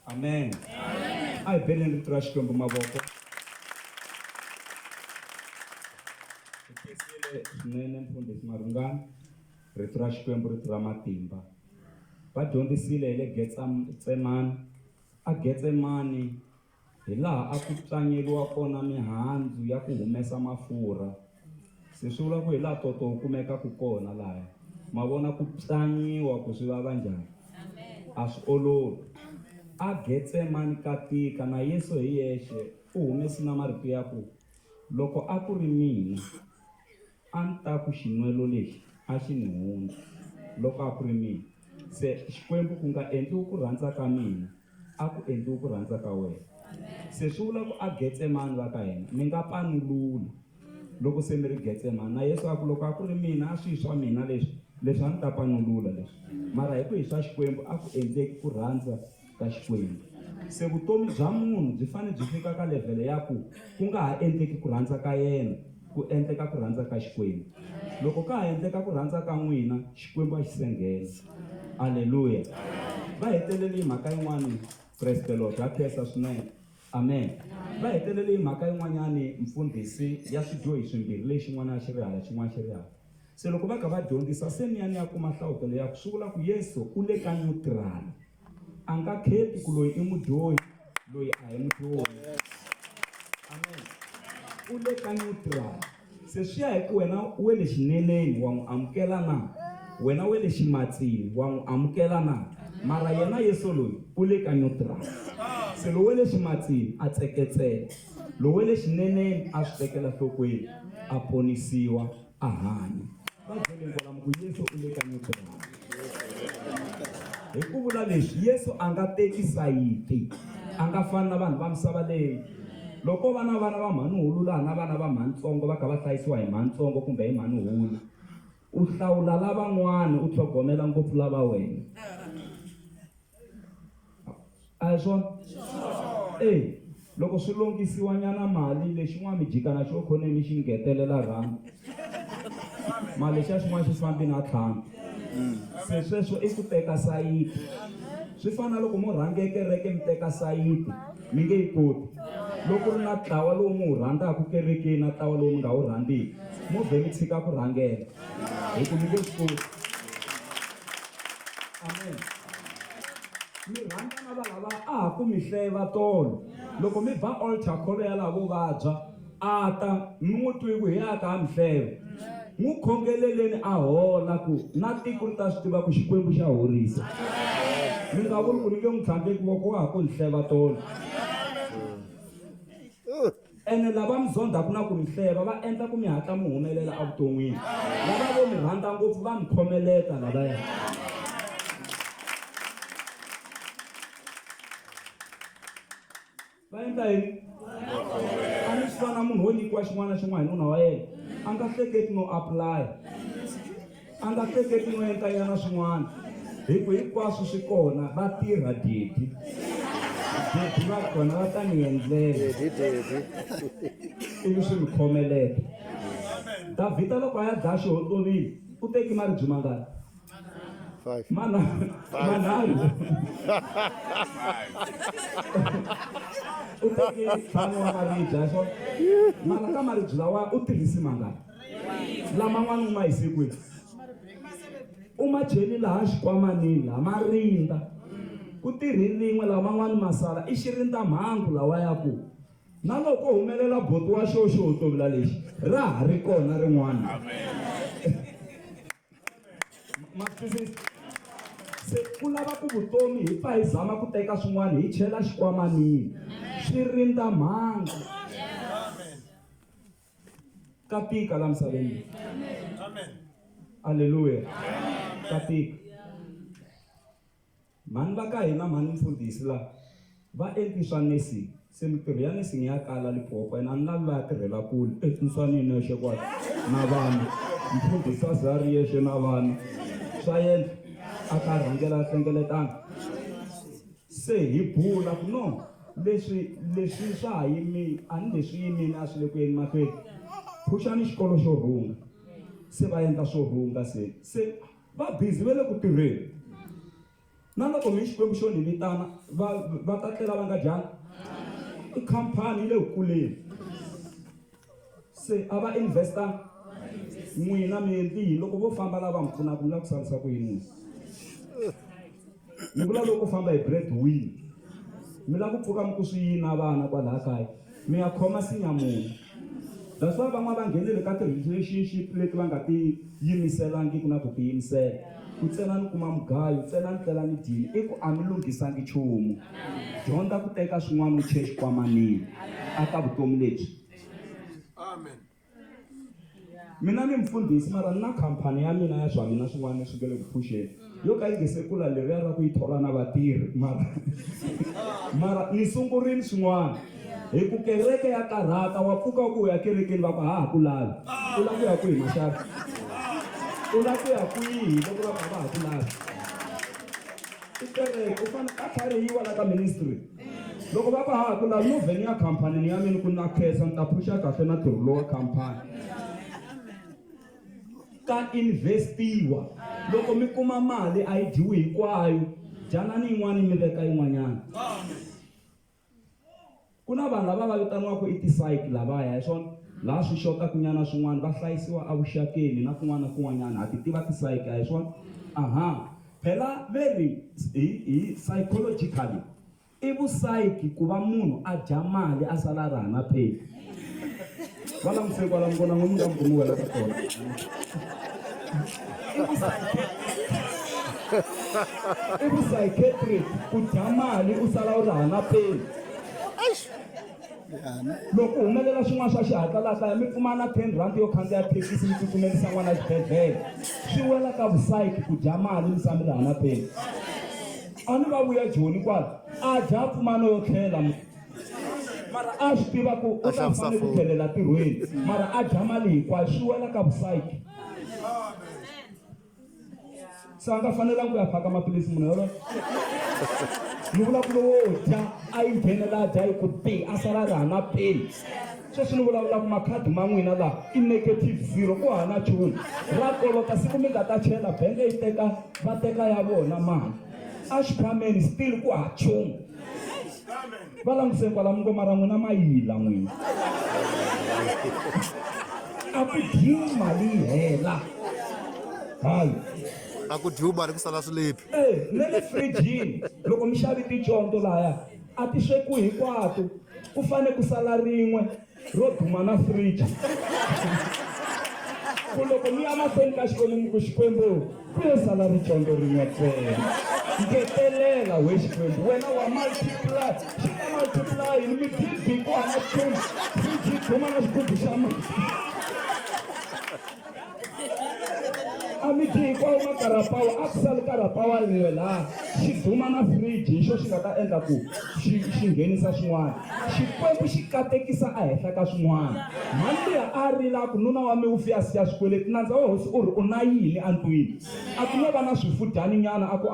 Amen. Ai bene ritrash kwembu mavoko. Ikisile swinene mfundhisi Marungani ritrash kwembu ritira matimba. Va dyondzisile hi le Getsemani. A Getsemani hi laha a ku tlangeliwa kona mihandzu ya ku humesa mafurha. Se swi vula ku hi laha toto wu kumekaka kona laha. Ma vona ku tlangiwa ku swi vava njhani. A swi olovi. A Getsemani ka tika na Yesu hi yexe u humesi na marito ya ku loko a ku ri mina a ni ta ku xinwelo lexi a xi ni hundza loko a ku ri mina. Se xikwembu ku nga endliwi ku rhandza ka mina a ku endliwi ku rhandza ka wena. Se swi vula ku a Getsemani va ka hina mi nga panulula loko se mi ri Getsemani na Yesu a ku loko a ku ri mina a swi swa mina leswi a ni ta panulula leswi mara hi ku hi swa xikwembu a ku endleki ku rhandza ka xikwembu. Se vutomi bya munhu byi fanele byi fika ka level ya ku nga ha endleki ku rhandza ka yena ku endleka ku rhandza ka xikwembu. Loko ka ha endleka ku rhandza ka n'wina xikwembu a xi sengela. Haleluya. Va hetelele hi mhaka yin'wani praise the Lord ha khensa swinene. Amen. Va hetelele hi mhaka yin'wanyani mfundhisi ya swidyohi swimbirhi lexi xin'wana xi ri hala xin'wana xi ri hala. Se loko va kha va dyondzisa se miyani ya kuma nhlawutelo ya ku swi vula ku Yesu u le ka neutral. A nga kheti ku loyi i mudyohi loyi a hi mudyohi. Amen. U le ka neutral. Se swi ya hi ku wena we le xineneni wa n'wi amukela na wena we le ximatsini wa n'wi amukela na mara yena Yesu loyi u le ka neutral. Se lowu we le ximatsini a tseketsela lowu we le xineneni a swi tekela nhlokweni a ponisiwa a hanya. Va byele kwalamu ku Yesu u le ka neutral. Hi ku vula leswi Yesu a nga teki sayiti a nga fani na vanhu va misava leyi. Loko vana va mhanuhulu laha na vana va mhansongo va kha va hlayisiwa hi mhansongo kumbe hi mhanuhulu u hlawula lavan'wana u tlhogomela ngopfu lava wena. A hi swona? Loko swi longisiwa nyana mali lexin'wana mi jika na xo khone mi xi ngetelela rhandi mali xa xin'wana xi fambi na ntlhanu. Se sweswo i ku teka sayiti. Swi fana loko mo rhange kereke mi teka sayiti mi nge yi koti. Loko ri na ntlawa lowu mi wu rhandzaka kerekeni na ntlawa lowu mi nga wu rhandziki mo vhe mi tshika ku rhangela hi ku mi nge swi koti. Amen. Mi rhandza na valava a ha ku mi hleva tolo loko mi ba altar kholo ya lava vo vabya a ta mi n'wi twi ku hi aka ha mi hleva n'wi khongeleleni a hola ku na tiko ri ta swi tiva ku xikwembu xa horisa. Mi nga vuli ku ni nge n'wi tlhandleki voko wa ha ku ni hleva tolo. Ene lava mi zondaku na ku mi hleva va endla ku mi hatla mi humelela evuton'wini. Lava vo mi rhandza ngopfu va mi khomeleta lavaya. Va endla yini? A ni swi fana munhu wo nyikiwa xin'wana na xin'wana hi nuna wa yena a nga hleketi no apply a nga hleketi no endla nyana swin'wana hi ku hinkwaswo swi kona va tirha dedi va kona va ta ni endlela ivi swi mi khomeleta. Davhida loko a ya dlaya xihotovile u teki maribye mangani? Manharhu. U teki ntlhanu wa maribye a swona mara ka maribye lawa u tirhisi mangani? Laman'wana u ma hisi kwihi? U ma cheli laha xikwamanini laha marinda ku tirhi rin'we laha man'wani masala i xirindamhangu lawa ya ku na loko humelela boto wa xo tovila lexi ra ha ri kona rin'wana. Se ku lava ku vutomi hi pfa hi zama ku teka swin'wana hi chela xikwamanini swirindamhangu ka tika la misaveni. Haleluya. Ka tika mani va ka hina mani mfundhisi la va endli swa nursing. Se mitirho ya nursing ya kala Limpopo ene a ni lavi va ya tirhela kule etinsanini yexe kwala na vanhu mfundhisi a zari yexe na vanhu swa yena a ka rhangela a hlengeletanga. Se hi bula ku no leswi swa ha yimi a ni leswi yimini a swi le ku yeni mahlweni phuxani xikolo xo rhunga. Se va endla swo rhunga se va busy va le ku tirheni na loko mi xikwembu xo ni vitana va ta tlela va nga dyanga i khampani le kuleni se ava investa n'wina mi endli loko vo famba lava mi pfuna ku la ku salisa ku yini ni vula loko famba hi breadwinner mi la ku pfuka mi ku swi yina vana kwalaha kaya mi ya khoma sinyamunyu that's why van'wana va nghenile ka ti-relationship leti va nga ti yimiselangi ku na ku tiyimisela ku ntsena ni kuma mugayo ntsena ni tlela ni dyini i ku a mi lunghisangi nchumu dyondza ku teka swin'wana u chee xikwamanini aka vutomi lebyi Amen. mina ni mfundhisi mara na khampani ya mina ya swa mina swin'wana leswi nge le ku phuxeni yo ka yi nge se kula leriya ra ku yi thola na vatirhi mara ni sungurile swin'wana hi ku kereke ya karhata wa pfuka ku ya kerekeni va ku ha ku lavi u la ku ya ku hi mashava u la ku ya kwihi loko va ha ku lavi i kereke u fanele a tlharihiwa la ka ministry loko va ku ha ku lavi no vheni ya khampani ya mina ku na khensa ni ta phuxa kahle na ntirho lowa khampani ka investiwa loko mi kuma mali a yi dyiwi hinkwayo janani yin'wana mi veka yin'wanyana ku na vanhu lava va vitaniwaka i ti-psyche lavaya hi swona laha swi xotaku nyana swin'wana va hlayisiwa avuxakeni na kun'wana na kun'wanyana ha ti tiva ti-psyche hi swona phela very hi psychologically i vusayiki ku va munhu a dya mali a sala ri hana pheli va languse kwala mi vona n'wini nga mi kumiwela ka tona i vupsychiatric ku dya mali u sala u ri hana pheli loko humelela swin'wana swa xihatla laha kaya mi pfumana 10 rand yo khandziya thekisi mi tsutsumerisa n'wana xibedhlele swi wela ka vusayiki ku dya mali mi sa mi ri hana pheli a ni va vuya joni kwala a dya pfumano yo tlhela mara a swi tiva ku u ta fanele ku tlhelela tirhweni mara a dya mali hinkwayo swi wela ka vusayiki se a nga fanelangi ku ya phaka maphilisi munhu yolo ni vula ku lowo dya a yi nghenela a dya hi ku pi a sala ri hana peni sweswi ni vulavula ku makhadi ma n'wina laha i -0 ku hana nchumu ra kolota siku mi nga ta chela benge yi va teka ya vona mali a xikhwameni still ku ha nchumu va languseni kwala mingoma ra n'wina mayila n'wina a ku dyiwi mali yi hela hayi A ku dyiwi mali ku sala swilepi. na le frijini loko mi xavi ticonto lahaya a ti swekiwi hinkwato ku fane ku sala rin'we ro duma na friji ku loko mi ya mahlweni ka xikwembu ku xikwembu ku yo sala riconto rin'we ntsena ngetelela we xikwembu wena wa multiply xi ta multiply ni mi tibi ku hana nchumu friji duma na xigubu xa mati a mi dyi hinkwawo makarapawa a ku sali karapawa rin'we laha xi duma na friji hi xo xi nga ta endla ku xi nghenisa swin'wana xikwembu xi katekisa a henhla ka swin'wana mali liya a rila ku nuna wa mi wu fiya siya swikweleti nandza wa hosi u ri u na yini andlwini a ku no va na swifudyani nyana a ku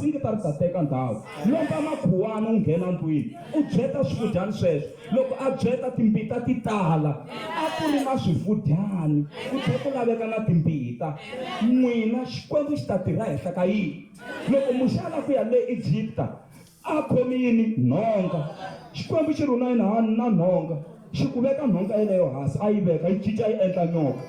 singita ri ta teka ndhawu lomba makhuwana u nghena ndlwini u byeta swifudyani sweswo loko a byeta timbita ti tala a ku ri na swifudyani ku tlhe ku laveka na timbita n'wina xikwembu xi ta tirha henhla ka yini loko muxava ku ya le Egypta a khomi yini nhonga xikwembu xi ri na nhonga xi ku veka nhonga yeleyo hansi a yi veka yi cinca yi endla nyoka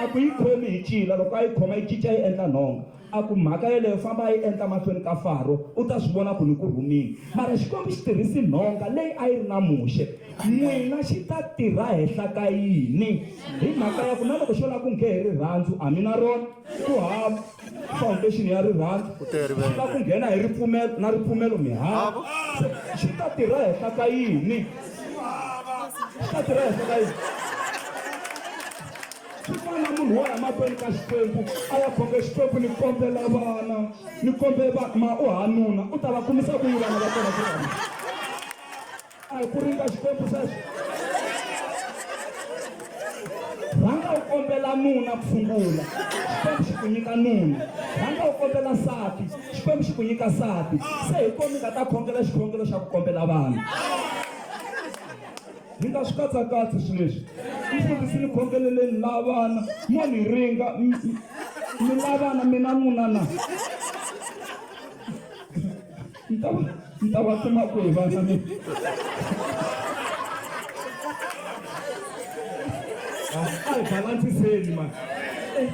a ku yi khomi hi cila loko a yi khoma yi cinca yi endla nhonga a ku mhaka yeleyo famba yi endla mahlweni ka faro u ta swi vona ku ni ku rhumini mara xikwembu xi tirhisi nhonga leyi a yi ri na muxe n'wina xi ta tirha henhla ka yini hi mhaka ya ku na loko xo lava ku nghe hi rirhandzu a mi na rona ku hava foundation ya rirhandzu xi lava ku nghena hi ripfumelo na ripfumelo mi hava xi ta tirha henhla ka yini xi ta tirha henhla ka yini swifana munhu wo ya mahlweni ka xikwembu a ya khonge xikwembu ni kombela vana ni kombela ma u hanuna u ta va kumisa ku yi vana va kona ku vana a hi ku ringa xikwembu sweswo rhanga u kombela nuna ku sungula xikwembu xi ku nyika nuna rhanga u kombela nsati xikwembu xi ku nyika nsati se hi komi nga ta khongela xikhongelo xa ku kombela vana hi nga swi katsakatsi swi leswi mfundhisi ni khongeleleni la vana mo ni ringa mi la vana mina nuna na Ntava tsema ku hi vana mi. Ai balance seni man.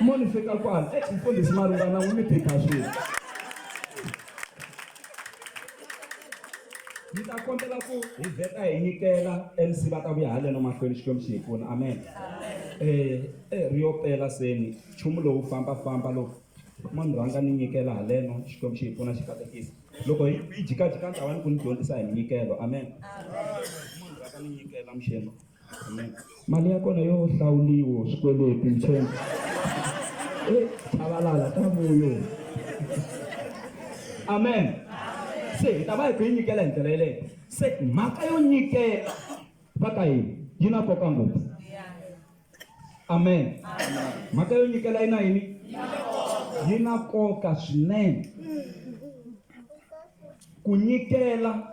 Moni fika kwala. Mfundisi Marungana umi phika swilo. Nita kombela ku hi vheta hi nyikela MC va ta vuya haleno mahlweni Xikwembu xi hi pfuna. Amen. Rio pela seni nchumu lowu famba lowu munhu rhanga ni nyikela haleno Xikwembu xi hi pfuna xi katekisa. Loko hi jikajika ntlawa ni ku ni dyondzisa hi minyikelo. Amen. Munhu rhanga ni nyikela mxemo. Amen. Mali ya kona yo hlawuliwa swikweleti mchemo. Chavalala ta vuyo. Amen. Se ta va hi ku nyikela hi ndlela yeleyo. Se mhaka yo nyikela va ka hina yi na nkoka ngopfu. Amen. Mhaka yo nyikela yi na yini? Yi na nkoka swinene. Ku nyikela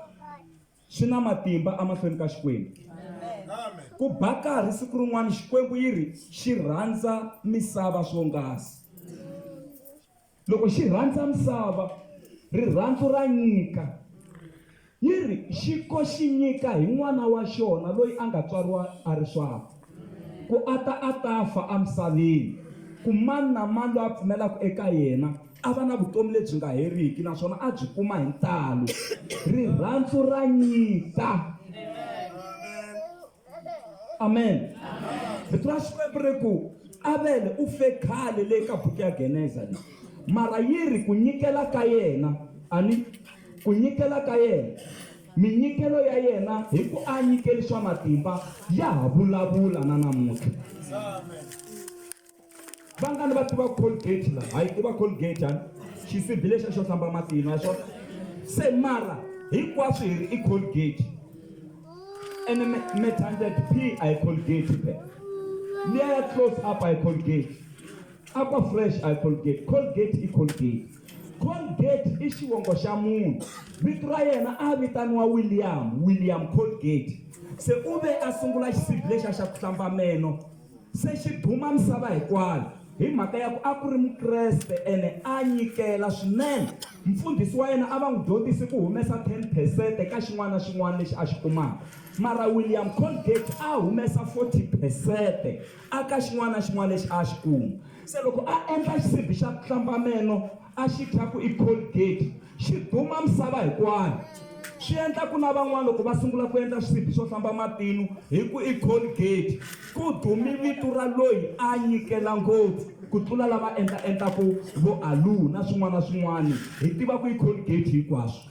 swi na matimba emahlweni ka Xikwembu. Ku bakari siku rin'wana Xikwembu yiri xi rhandza misava swonghasi. Loko xi rhandza misava rirhandzu ra nyika yiri xiko xi nyika hi n'wana wa xona loyi a nga tswariwa a ri swaka ku ata fa amisaveni ku mani na mani loyi a pfumelaka eka yena a va na vutomi lebyi nga heriki naswona a byi kuma hi ntalo. Rirhandzu ra nyika. Amen. Vito ra Xikwembu ri ku Abele u fe khale le ka buku ya Geneza leyi. Mara yiri ku nyikela ka yena ani ku nyikela ka yena minyikelo ya yena hi ku a nyikeliswa matimba ya ha vulavula na namuntlha. Vangani va tiva Colgate la hayi tiva Colgate ani xisibi lexi xo hlamba matino ya swona se mara hinkwaswo hi ri i Colgate ene methanded P a hi Colgate pe liya ya close up a hi Colgate Aqua Fresh a hi Colgate. Colgate i Colgate. Colgate i xivongo xa munhu vito ra yena a vitaniwa William Colgate. Se u ve a sungula xisibi lexa xa ku hlamba meno se xi duma misava hinkwayo hi mhaka ya ku a ku ri Mukreste ene a nyikela swinene. Mfundhisi wa yena a va n'wi dyondzisi ku humesa 10% ka xin'wana na xin'wana lexi a xi kumaka. Mara William Colgate a humesa 40% aka xin'wana na xin'wana lexi a xi kuma. Se loko a endla xisibi xa ku hlamba meno a xi thaku i Colgate xi duma misava hinkwayo. Swi endla ku na van'wana loko va sungula ku endla swisibi swo hlamba matino hi ku i Colgate ku dumi vito ra loyi a nyikela ngopfu ku tlula lava endlaku vo alu na swin'wana na swin'wana hi tiva ku i Colgate hinkwaswo.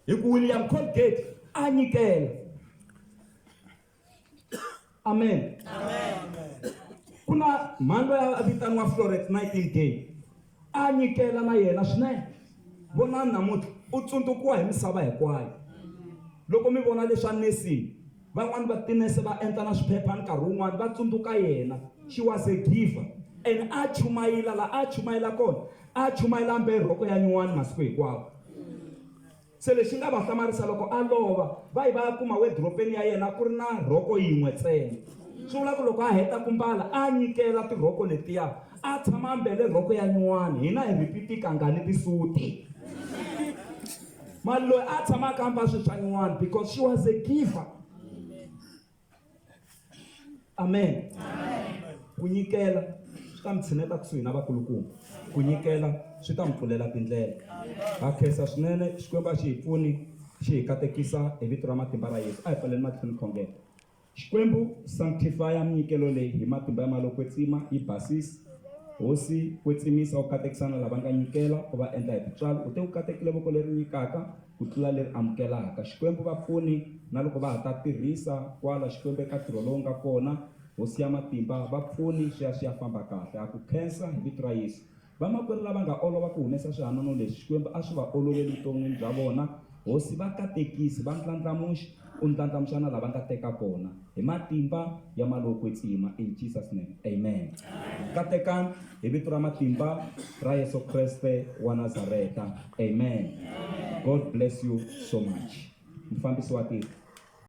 Hi ku William Colgate a nyikela. Amen. Kuna mhani loyi a vitaniwa Florence Nightingale a nyikela na yena swinene. Vonani namuntlha u tsundzukiwa hi misava hinkwayo. Loko mi vona leswa nursing van'wani va tinese va endla na swiphepha nkarhi wun'wani va tsundzuka yena. She was a giver and a chumayela la a chumayela kona a chumayela mbe rhoko ya nyuwani masiku hinkwawo. Se lexi nga va hlamarisa loko a lova va yi va ya kuma wardrobe ya yena ku ri na rhoko yin'we ntsena. Swi vula ku loko a heta ku mbala a nyikela tirhoko letiya a tshama mbele rhoko ya nyuwani hina hi ripiti kangani tisuti. Mali loyi a tshamaka amba swi swa nyuwani because she was a giver. Amen. Ku nyikela swi ta mi tshineta kusuhi na vakulukumba. Ku nyikela swi ta mi pfulela tindlela. Ha khensa swinene Xikwembu xi hi pfuni xi hi katekisa hi vito ra matimba ra Yesu. A hi pfaleni mahlweni khongela. Xikwembu sanctify minyikelo leyi hi matimba ya malo kwetsima yi basisi. Hosi kwetsimisa u katekisana lava nga nyikela ku va endla hi titswalo u te u katekile voko leri nyikaka ku tlula leri amukelaka. Xikwembu va pfuni na loko va ha ta tirhisa kwala Xikwembu eka ntirho lowu nga kona hosi ya matimba va pfuni swi ya famba kahle. Ha ku khensa hi vito ra Yesu. Vamakwerhu lava nga olova ku humesa swihanano leswi Xikwembu a swi va oloveli vuton'wini bya vona. Hosi va katekisi va ndlandlamuxi u ndlandlamuxa na lava nga teka kona hi matimba ya malo kwetsima in Jesus name. Amen. Katekani hi vito ra matimba ra Yesu Kreste wa Nazareta. Amen. God bless you so much. Mfambisi wa tiko.